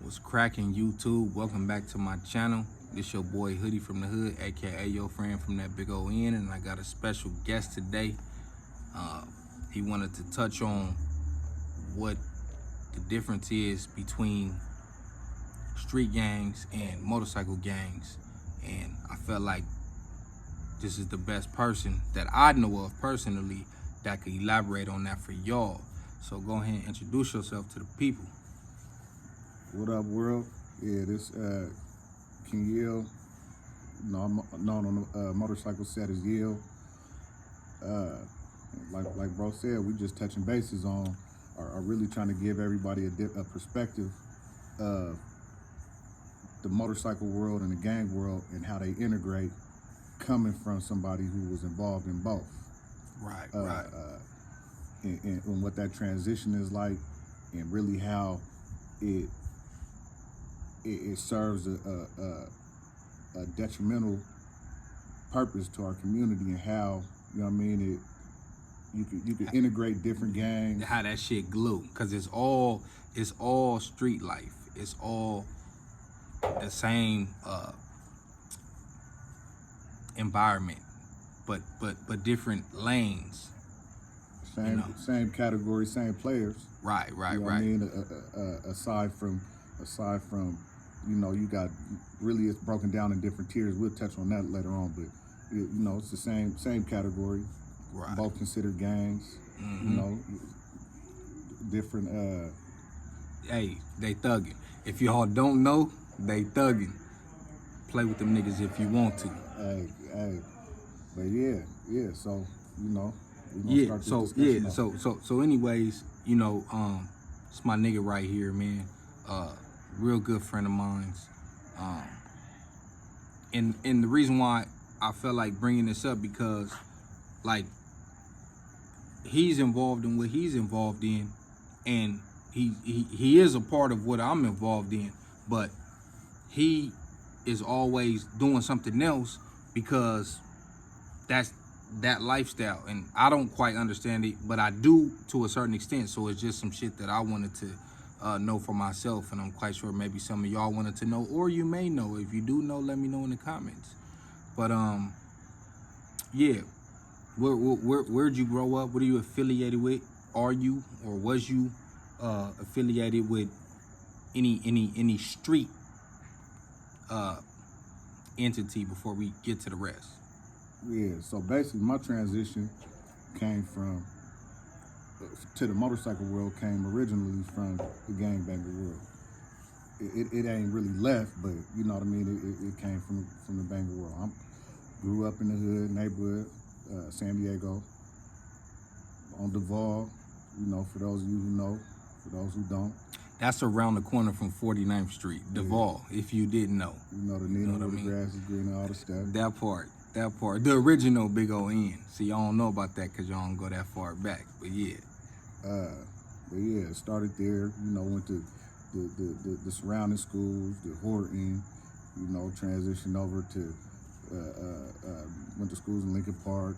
What's cracking, YouTube? Welcome back to my channel. This your boy Hoodie from the Hood, aka your friend from that big old N, and I got a special guest today. He wanted to touch on what the difference is between street gangs and motorcycle gangs, and I felt like this is the best person that I know of personally that could elaborate on that for y'all. So go ahead and introduce yourself to the people. What up, world? Yeah, this Kenyell. I'm known on the motorcycle set as Yell. Like bro said, we just touching bases on, are really trying to give everybody a perspective of the motorcycle world and the gang world and how they integrate, coming from somebody who was involved in both. Right. And what that transition is like, and really how it serves a detrimental purpose to our community, and how, you know what I mean, you could integrate different gangs. How that shit glue, cause it's all street life. It's all the same environment, but different lanes. Same category, same players. Right. You know what I mean, aside from, you know, you got, really it's broken down in different tiers. We'll touch on that later on, but you know, it's the same category. Right. Both considered gangs. Mm-hmm. You know, different. Hey, they thugging. If y'all don't know, they thugging. Play with them niggas if you want to. Hey, but yeah. So you know. Yeah. So anyways, you know, it's my nigga right here, man. Real good friend of mine. And the reason why I felt like bringing this up, because like he's involved in what he's involved in, and he is a part of what I'm involved in, but he is always doing something else because that's that lifestyle, and I don't quite understand it, but I do to a certain extent. So it's just some shit that I wanted to know for myself, and I'm quite sure maybe some of y'all wanted to know, or you may know. If you do know, let me know in the comments. But yeah, where'd you grow up? What are you affiliated with? Are you, or was you affiliated with any street entity before we get to the rest? Yeah, so basically my transition came from, to the motorcycle world, came originally from the gangbanger world. It ain't really left, but you know what I mean, it came from the banger world. I grew up in the hood, neighborhood, San Diego, on Duval, you know, for those of you who know, for those who don't. That's around the corner from 49th Street, Duval, yeah. If you didn't know. You know the Nina, where the grass is green and all the stuff. That part, the original big old N. See, y'all don't know about that because y'all don't go that far back, but yeah. Started there, you know, went to the surrounding schools, the Horton, you know, transitioned over to, went to schools in Lincoln Park,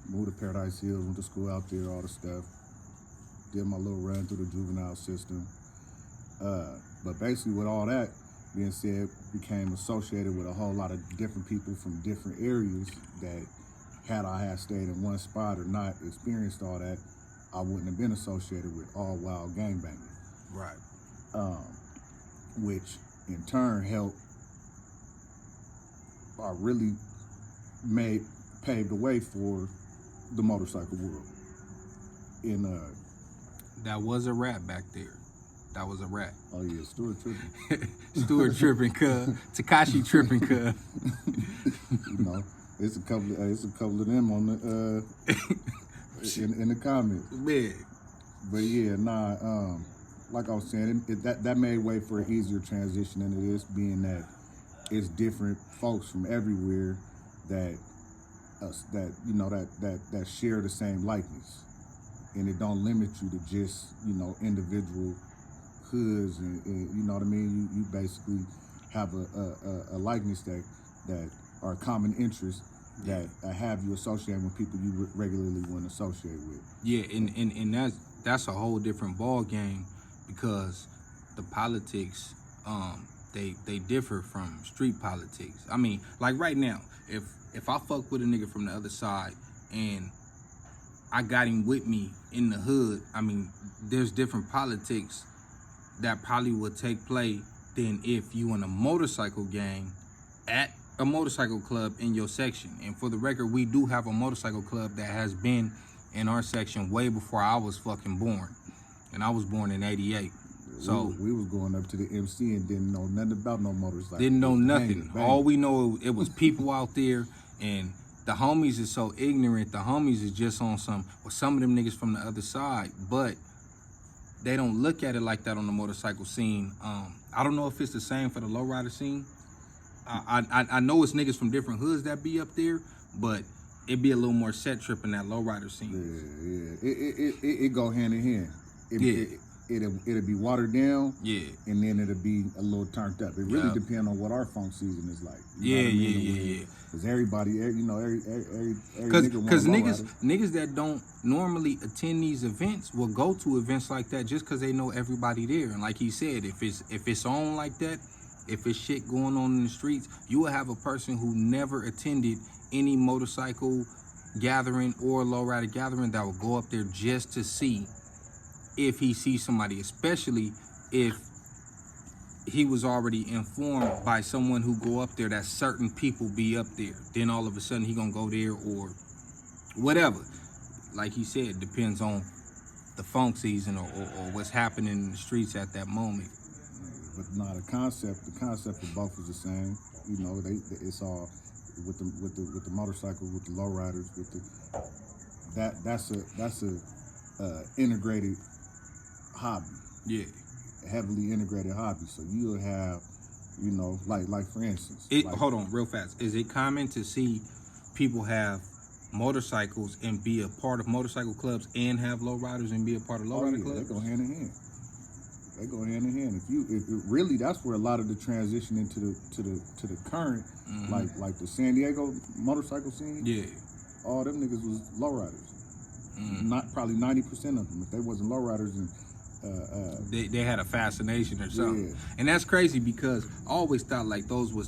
moved to Paradise Hills, went to school out there, all the stuff. Did my little run through the juvenile system. But basically with all that being said, became associated with a whole lot of different people from different areas that, had I had stayed in one spot or not experienced all that, I wouldn't have been associated with all wild gangbanging. Right. Which in turn helped, really paved the way for the motorcycle world. That was a rap back there. That was a rap. Oh yeah, Stuart tripping. Stuart tripping, cuz. Takashi tripping, cuz. You know, it's a couple of them on the in the comments. Man. But yeah, like I was saying, that made way for an easier transition than it is, being that it's different folks from everywhere that share the same likeness, and it don't limit you to just, you know, individual hoods, and you know what I mean. You basically have a likeness that are common interests that have you associate with people you regularly wouldn't associate with. Yeah, and that's a whole different ball game, because the politics, they differ from street politics. I mean, like right now, if I fuck with a nigga from the other side and I got him with me in the hood, I mean, there's different politics that probably would take place than if you in a motorcycle gang at a motorcycle club in your section. And for the record, we do have a motorcycle club that has been in our section way before I was fucking born. And I was born in 88. So we was going up to the MC and didn't know nothing about no motorcycle. Didn't know nothing. All we know, it was people out there, and the homies is so ignorant. The homies is just on some of them niggas from the other side, but they don't look at it like that on the motorcycle scene. I don't know if it's the same for the lowrider scene. I know it's niggas from different hoods that be up there, but it be a little more set trip in that lowrider scene. Yeah. It go hand in hand. It'll be watered down. Yeah. And then it'll be a little turned up. It really depends on what our funk season is like. Yeah. Because everybody, every Because niggas that don't normally attend these events will go to events like that just because they know everybody there. And like he said, if it's on like that, if it's shit going on in the streets, you will have a person who never attended any motorcycle gathering or lowrider gathering that will go up there just to see if he sees somebody, especially if he was already informed by someone who go up there that certain people be up there. Then all of a sudden he gonna go there or whatever. Like he said, depends on the funk season or what's happening in the streets at that moment. But the concept of both is the same. You know, it's all with the motorcycle, with the lowriders, with the that's a integrated hobby. Yeah. A heavily integrated hobby. So you'll have, you know, like for instance. Hold on, real fast. Is it common to see people have motorcycles and be a part of motorcycle clubs and have lowriders and be a part of lowrider clubs? They go hand in hand. They go hand in hand. If really, that's where a lot of the transition into the current, like the San Diego motorcycle scene. Yeah. All them niggas was lowriders. Not probably 90% of them. If they wasn't lowriders, and they had a fascination or something. Yeah. And that's crazy because I always thought like those was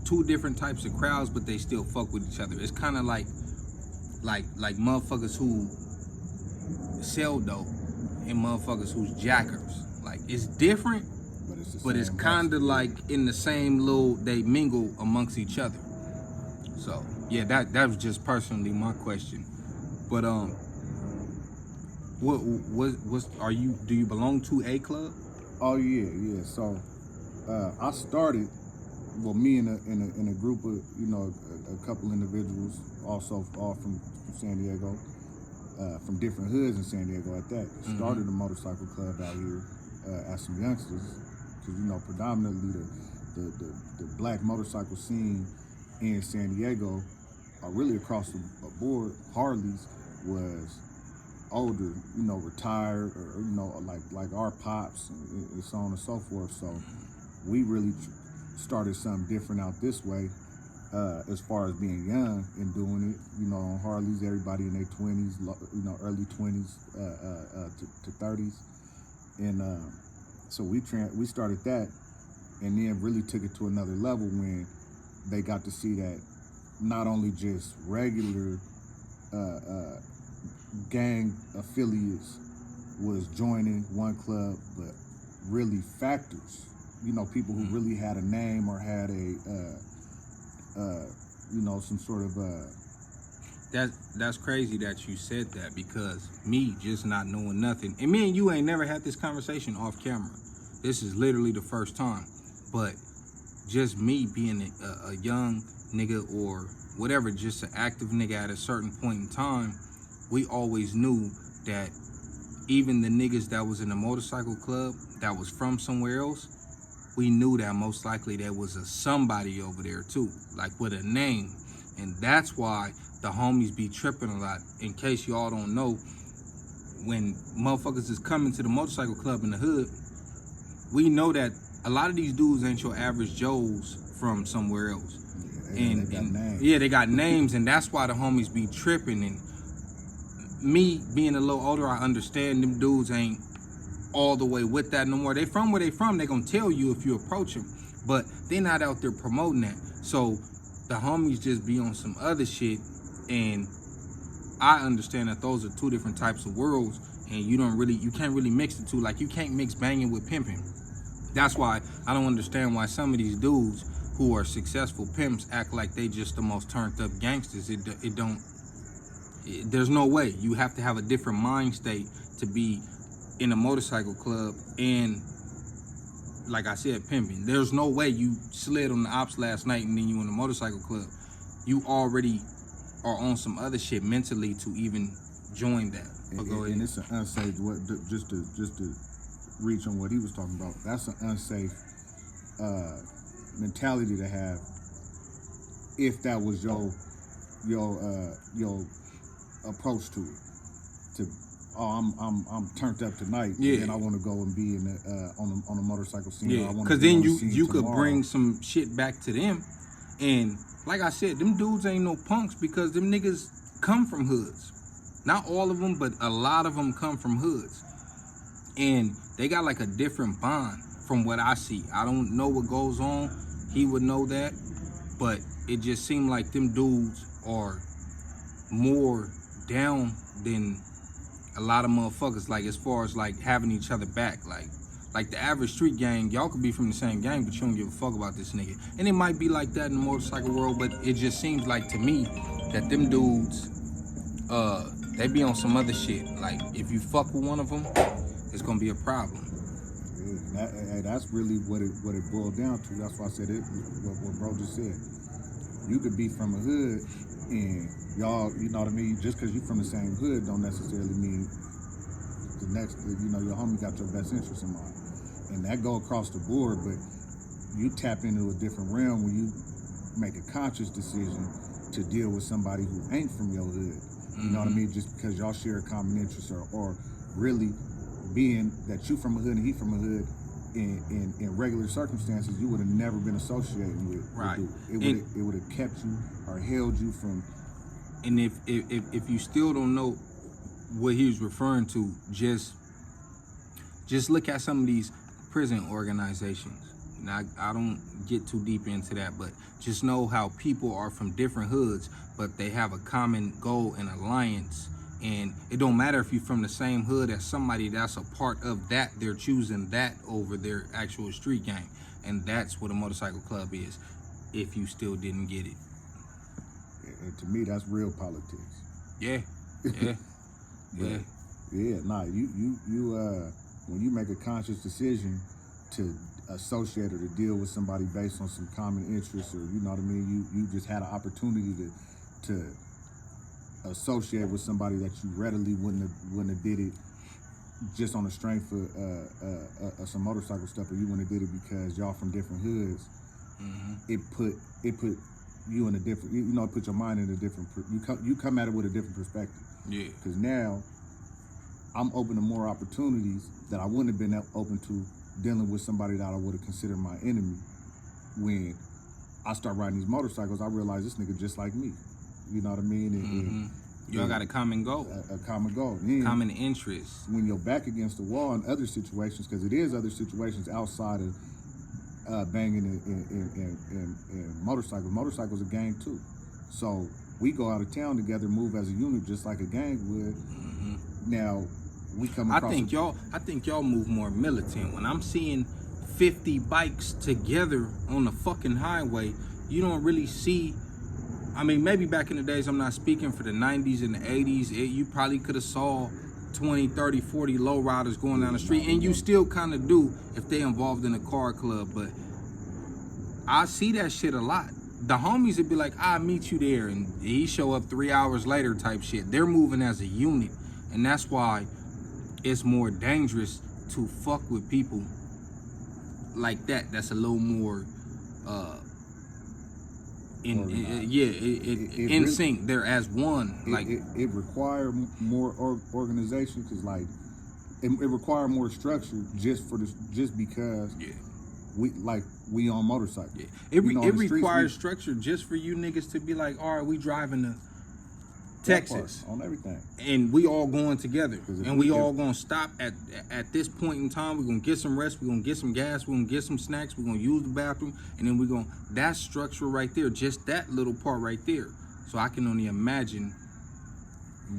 two different types of crowds, but they still fuck with each other. It's kind of like motherfuckers who sell dope and motherfuckers who's jackers. Like it's different, but it's kind of like in the same little, they mingle amongst each other. So yeah, that was just personally my question. But do you belong to a club? Oh yeah. So I started, well, me in a group of, you know, a couple individuals, also all from San Diego, from different hoods in San Diego at that. Started a motorcycle club out here as some youngsters, because, you know, predominantly the black motorcycle scene in San Diego, really across the board, Harleys was older, you know, retired, or, you know, like our pops, and so on and so forth. So we really started something different out this way, as far as being young and doing it, you know, on Harleys, everybody in their 20s, you know, early 20s to 30s. And so we started that, and then really took it to another level when they got to see that not only just regular gang affiliates was joining one club, but really factors, you know, people who really had a name or had a you know, some sort of That's crazy that you said that, because me just not knowing nothing, and me and you ain't never had this conversation off camera. This is literally the first time. But just me being a young nigga or whatever, just an active nigga at a certain point in time, we always knew that even the niggas that was in the motorcycle club that was from somewhere else, we knew that most likely there was a somebody over there too, like with a name. And that's why the homies be tripping a lot. In case y'all don't know, when motherfuckers is coming to the motorcycle club in the hood, we know that a lot of these dudes ain't your average Joes from somewhere else. Yeah, they got names, and that's why the homies be tripping. And me being a little older, I understand them dudes ain't all the way with that no more. They from where they from. They gonna tell you if you approach them, but they're not out there promoting that. So the homies just be on some other shit, and I understand that those are two different types of worlds, and you can't really mix the two. Like, you can't mix banging with pimping. That's why I don't understand why some of these dudes who are successful pimps act like they just the most turned up gangsters. There's no way. You have to have a different mind state to be in a motorcycle club and, like I said, pimping. There's no way you slid on the ops last night and then you in a motorcycle club. You already are on some other shit mentally to even join that. And it's an unsafe. Just to reach on what he was talking about. That's an unsafe mentality to have. If that was your approach to it, I'm turned up tonight, and I want to go and be in on the motorcycle scene. Yeah, because then you could bring some shit back to them, and like I said, them dudes ain't no punks because them niggas come from hoods. Not all of them, but a lot of them come from hoods, and they got like a different bond from what I see. I don't know what goes on. He would know that, but it just seemed like them dudes are more down than a lot of motherfuckers, like as far as like having each other back. Like the average street gang, y'all could be from the same gang, but you don't give a fuck about this nigga. And it might be like that in the motorcycle world, but it just seems like to me that them dudes, they be on some other shit. Like, if you fuck with one of them, it's gonna be a problem. Yeah, that's really what it boiled down to. That's why I said it. What bro just said. You could be from a hood, and y'all, you know what I mean. Just because you from the same hood, don't necessarily mean your homie got your best interest in mind. And that go across the board, but you tap into a different realm when you make a conscious decision to deal with somebody who ain't from your hood. You know what I mean? Just because y'all share a common interest, or really being that you from a hood and he from a hood, in regular circumstances, you would have never been associating with. Right. It would have kept you or held you from. And if you still don't know what he was referring to, just look at some of these prison organizations. Now, I don't get too deep into that, but just know how people are from different hoods, but they have a common goal and alliance. And it don't matter if you're from the same hood as somebody that's a part of that. They're choosing that over their actual street gang. And that's what a motorcycle club is, if you still didn't get it. And to me, that's real politics. Yeah. Nah, you when you make a conscious decision to associate or to deal with somebody based on some common interests, or you know what I mean, you just had an opportunity to associate with somebody that you readily wouldn't have did it just on the strength of some motorcycle stuff, or you wouldn't have did it because y'all from different hoods. It put you in a different, it put your mind in a different. You come at it with a different perspective. Yeah. Because now I'm open to more opportunities that I wouldn't have been open to dealing with somebody that I would have considered my enemy. When I start riding these motorcycles, I realize this nigga just like me. You know what I mean? And y'all got a common goal. A common goal. And common interest. When you're back against the wall in other situations, because it is other situations outside of banging and motorcycles. Motorcycles are a gang too. So we go out of town together, move as a unit just like a gang would. Now we come across. I think y'all move more militant. When I'm seeing 50 bikes together on the fucking highway, you don't really see. I mean, maybe back in the days, I'm not speaking for the 90s and the 80s, you probably could have saw 20, 30, 40 lowriders going down the street, and you still kind of do if they involved in a car club, but I see that shit a lot. The homies would be like, I'll meet you there, and he show up 3 hours later type shit. They're moving as a unit, and that's why it's more dangerous to fuck with people like that. That's a little more in sync. They're as one. It require more organization, because it require more structure just because we on motorcycles. Yeah. It requires structure just for you niggas to be like, all right, we driving Texas, on everything. and we all going together, and we all can- gonna stop at this point in time. We're gonna get some rest, we're gonna get some gas, we're gonna get some snacks, we're gonna use the bathroom, and then we're gonna, that structure right there, just that little part right there. So I can only imagine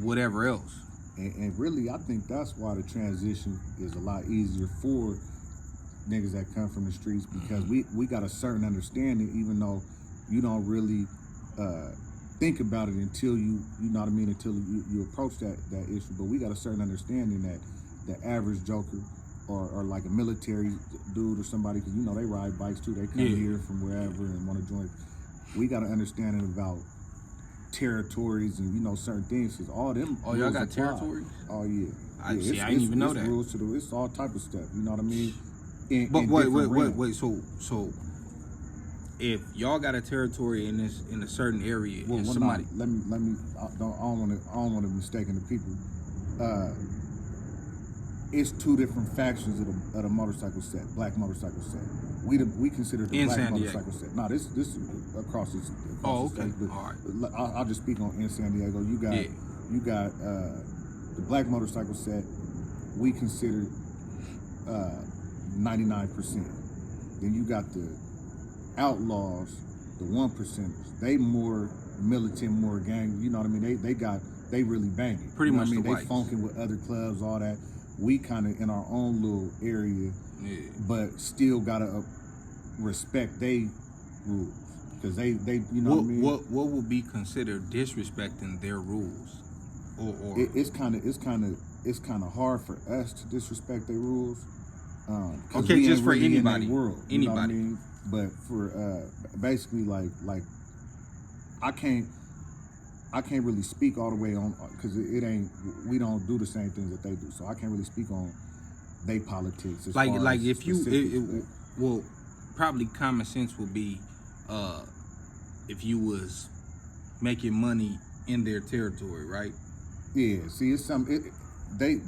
whatever else. And really, I think that's why the transition is a lot easier for niggas that come from the streets, because we got a certain understanding, even though you don't really think about it until you know what I mean, until you approach that issue. But we got a certain understanding that the average joker or like a military dude or somebody, because you know they ride bikes too, they come here from wherever and want to join. We got an understanding about territories and, you know, certain things, because all them. Oh, y'all got territories? Oh yeah. I didn't even know that. Rules to do. It's all type of stuff. You know what I mean? But wait. So if y'all got a territory in a certain area, and somebody, let me. I don't want to mistaken the people. It's two different factions of the motorcycle set, black motorcycle set. We consider the black motorcycle set. No, this across the state. Oh, okay. All right. I'll just speak on in San Diego. You got the black motorcycle set. We consider 99%. Then you got the outlaws, the 1%ers. They more militant, more gang. You know what I mean? They really banging. Pretty much. I mean, the they funking with other clubs, all that. We kind of in our own little area, but still gotta respect they rules, because they you know what I mean. What would be considered disrespecting their rules? Or it's kind of hard for us to disrespect their rules. Okay, just for really anybody. World, you know what I mean? But for basically like I can't really speak all the way on, because we don't do the same things that they do, so I can't really speak on they politics. Like if you, well, probably common sense would be if you was making money in their territory, right? Yeah. See, it's they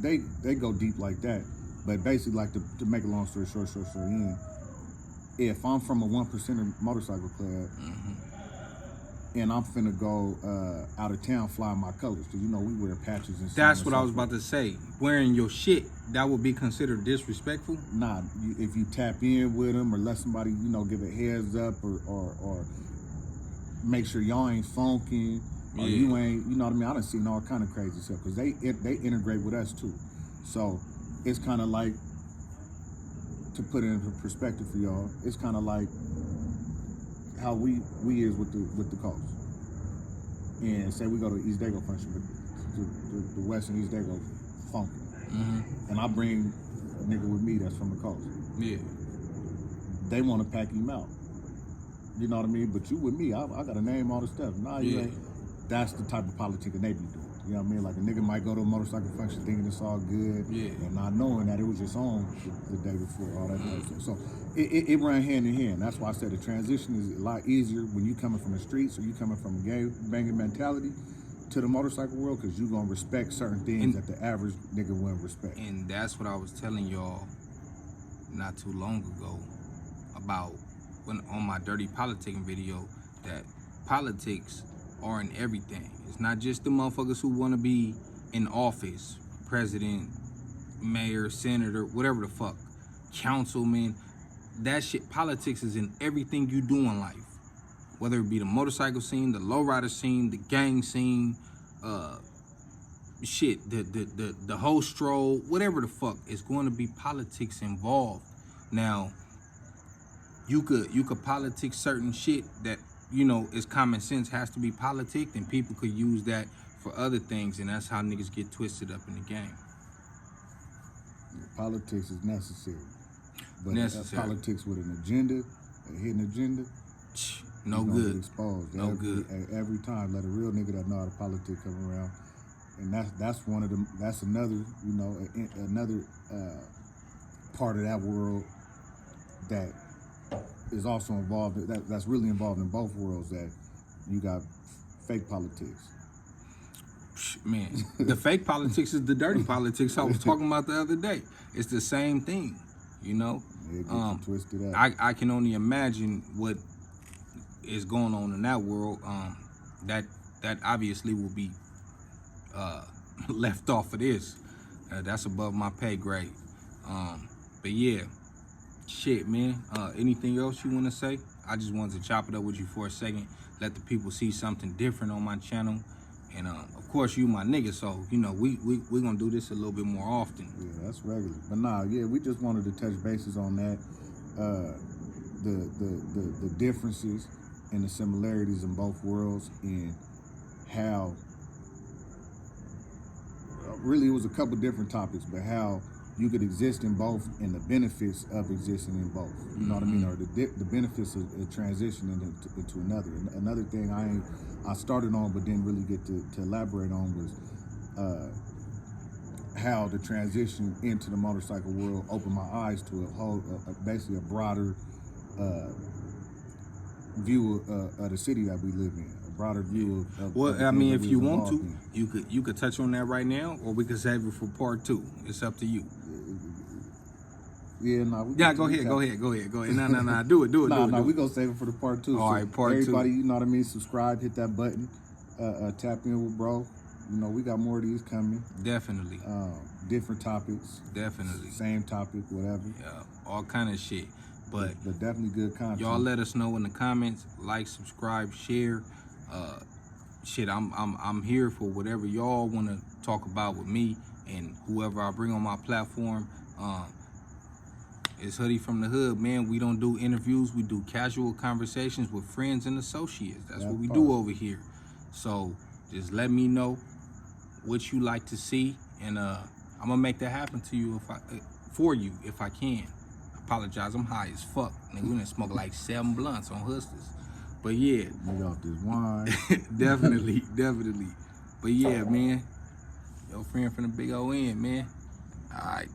go deep like that, but basically, like to make a long story short, if I'm from a 1%er motorcycle club. And I'm finna go out of town flying my colors, because you know we wear patches and stuff. That's what I was about to say. Wearing your shit, that would be considered disrespectful? Nah, if you tap in with them or let somebody, you know, give a heads up or make sure y'all ain't funking or you ain't, you know what I mean? I done seen all kind of crazy stuff, because they integrate with us too. So it's kind of like, to put it into perspective for y'all, it's kind of like how we is with the coast. And say we go to East Dago function, but the West and East Dago funky. And I bring a nigga with me that's from the coast. Yeah. They want to pack him out. You know what I mean? But you with me, I got to name all the stuff. Nah, you ain't. That's the type of politics that they be doing. You know what I mean? Like a nigga might go to a motorcycle function thinking it's all good, and not knowing that it was just on the day before, all that kind of stuff. So it ran hand in hand. That's why I said the transition is a lot easier when you coming from the streets or you coming from a gang banging mentality to the motorcycle world, because you gonna respect certain things that the average nigga wouldn't respect. And that's what I was telling y'all not too long ago about when on my dirty politicking video, that politics are in everything. It's not just the motherfuckers who want to be in office, president, mayor, senator, whatever the fuck, councilman. That shit, politics is in everything you do in life. Whether it be the motorcycle scene, the lowrider scene, the gang scene, the whole stroll, whatever the fuck, is going to be politics involved. Now, you could politic certain shit that, you know, it's common sense, has to be politicked, and people could use that for other things, and that's how niggas get twisted up in the game. Politics is necessary, but politics with an agenda, a hidden agenda, no good. Exposed good. Every time, let a real nigga that know how to politic come around, and that's one of them. That's another, you know, another part of that world that is also involved. That's really involved in both worlds. That you got fake politics. Man, the fake politics is the dirty politics I was talking about the other day. It's the same thing, you know. It gets twisted up. I can only imagine what is going on in that world. That obviously will be left off of this. That's above my pay grade. But yeah, shit, man. Anything else you want to say? I just wanted to chop it up with you for a second, let the people see something different on my channel. And of course, you my nigga, so you know we gonna do this a little bit more often. Yeah, that's regular. But nah, yeah, we just wanted to touch bases on that. The differences and the similarities in both worlds, and how really it was a couple different topics, but how you could exist in both and the benefits of existing in both. You know what I mean? Or the benefits of transitioning into another. And another thing I started on but didn't really get to elaborate on was how the transition into the motorcycle world opened my eyes to a whole, basically a broader view of the city that we live in, a broader view of well, the I mean, things if that you we want to, involved in. you could touch on that right now, or we could save it for part 2. It's up to you. Yeah, no. Yeah, go ahead. No. Do it. No, we gonna save it for the part 2. All right, part 2. Everybody, you know what I mean? Subscribe, hit that button, tap in with bro. You know, we got more of these coming. Definitely. Different topics. Definitely. Same topic, whatever. Yeah, all kind of shit. But definitely good content. Y'all let us know in the comments, like, subscribe, share. Shit, I'm here for whatever y'all want to talk about with me and whoever I bring on my platform. It's Hoodie from the Hood, man. We don't do interviews. We do casual conversations with friends and associates. That's what we do over here. So just let me know what you like to see, and I'm gonna make that happen to you for you if I can. Apologize, I'm high as fuck. Nigga, we done smoked like 7 blunts on Hustlers. But yeah. Nigga off this wine. Definitely. But yeah, man. Your friend from the big O end, man. All right.